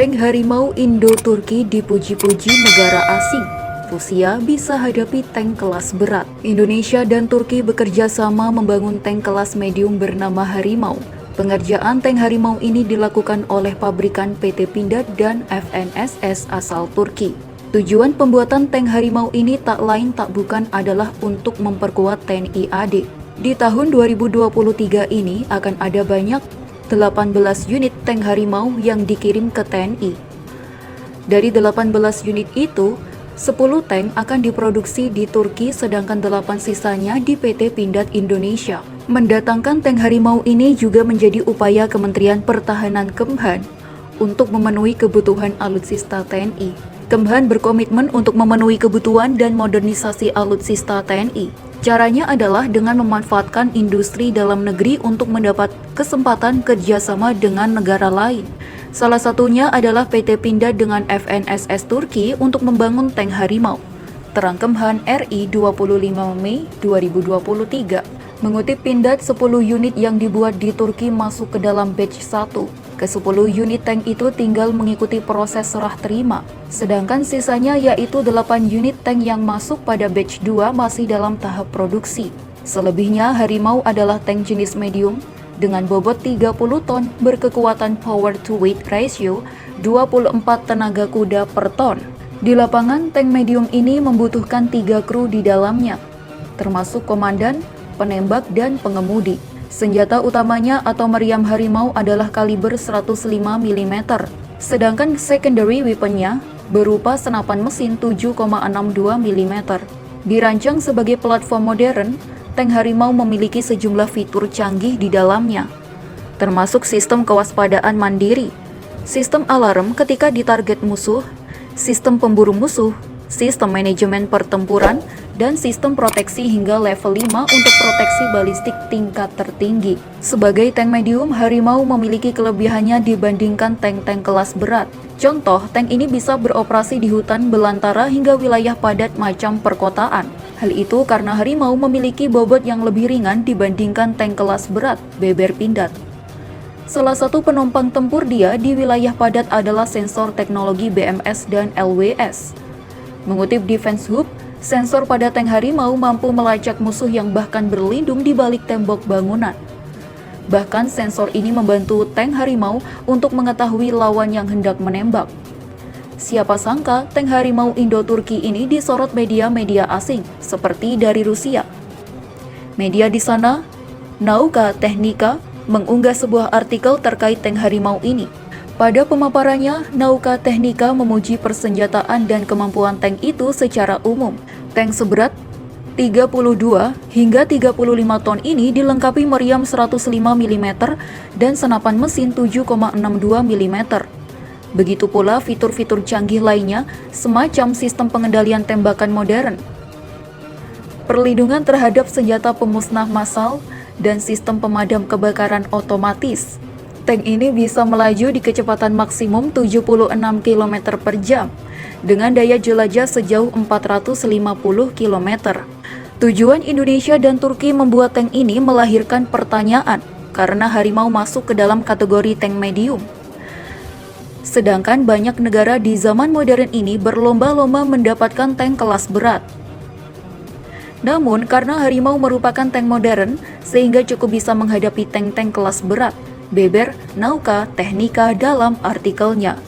Tank harimau Indo-Turki dipuji-puji negara asing. Rusia bisa hadapi tank kelas berat. Indonesia dan Turki bekerja sama membangun tank kelas medium bernama Harimau. Pengerjaan tank harimau ini dilakukan oleh pabrikan PT Pindad dan FNSS asal Turki. Tujuan pembuatan tank harimau ini tak lain tak bukan adalah untuk memperkuat TNI AD. Di tahun 2023 ini akan ada banyak 18 unit tank harimau yang dikirim ke TNI. Dari 18 unit itu, 10 tank akan diproduksi di Turki sedangkan 8 sisanya di PT Pindad Indonesia. Mendatangkan tank harimau ini juga menjadi upaya Kementerian Pertahanan Kemhan untuk memenuhi kebutuhan alutsista TNI. Kemhan berkomitmen untuk memenuhi kebutuhan dan modernisasi alutsista TNI. Caranya adalah dengan memanfaatkan industri dalam negeri untuk mendapat kesempatan kerjasama dengan negara lain. Salah satunya adalah PT Pindad dengan FNSS Turki untuk membangun tank harimau. Terang Kemhan RI 25 Mei 2023. Mengutip Pindad, 10 unit yang dibuat di Turki masuk ke dalam batch 1. Ke-10 unit tank itu tinggal mengikuti proses serah terima. Sedangkan sisanya yaitu 8 unit tank yang masuk pada batch 2 masih dalam tahap produksi. Selebihnya Harimau adalah tank jenis medium dengan bobot 30 ton berkekuatan power to weight ratio 24 tenaga kuda per ton. Di lapangan, tank medium ini membutuhkan 3 kru di dalamnya, termasuk komandan, penembak, dan pengemudi. Senjata utamanya atau meriam harimau adalah kaliber 105 mm, sedangkan secondary weaponnya berupa senapan mesin 7,62 mm. Dirancang sebagai platform modern, tank harimau memiliki sejumlah fitur canggih di dalamnya, termasuk sistem kewaspadaan mandiri, sistem alarm ketika ditarget musuh, sistem pemburu musuh, sistem manajemen pertempuran, dan sistem proteksi hingga level 5 untuk proteksi balistik tingkat tertinggi. Sebagai tank medium, Harimau memiliki kelebihannya dibandingkan tank-tank kelas berat. Contoh, tank ini bisa beroperasi di hutan belantara hingga wilayah padat macam perkotaan. Hal itu karena Harimau memiliki bobot yang lebih ringan dibandingkan tank kelas berat, beber Pindad. Salah satu penopang tempur dia di wilayah padat adalah sensor teknologi BMS dan LWS. Mengutip Defense Hub, sensor pada tank harimau mampu melacak musuh yang bahkan berlindung di balik tembok bangunan. Bahkan sensor ini membantu tank harimau untuk mengetahui lawan yang hendak menembak. Siapa sangka tank harimau Indo-Turki ini disorot media-media asing seperti dari Rusia. Media di sana, Nauka Technica, mengunggah sebuah artikel terkait tank harimau ini. Pada pemaparannya, Nauka Technica memuji persenjataan dan kemampuan tank itu secara umum. Tank seberat 32 hingga 35 ton ini dilengkapi meriam 105 mm dan senapan mesin 7,62 mm. Begitu pula fitur-fitur canggih lainnya, semacam sistem pengendalian tembakan modern, perlindungan terhadap senjata pemusnah massal, dan sistem pemadam kebakaran otomatis. Tank ini bisa melaju di kecepatan maksimum 76 km per jam dengan daya jelajah sejauh 450 km. Tujuan Indonesia dan Turki membuat tank ini melahirkan pertanyaan karena Harimau masuk ke dalam kategori tank medium. Sedangkan banyak negara di zaman modern ini berlomba-lomba mendapatkan tank kelas berat. Namun karena Harimau merupakan tank modern sehingga cukup bisa menghadapi tank-tank kelas berat, beber Nauka Technica dalam artikelnya.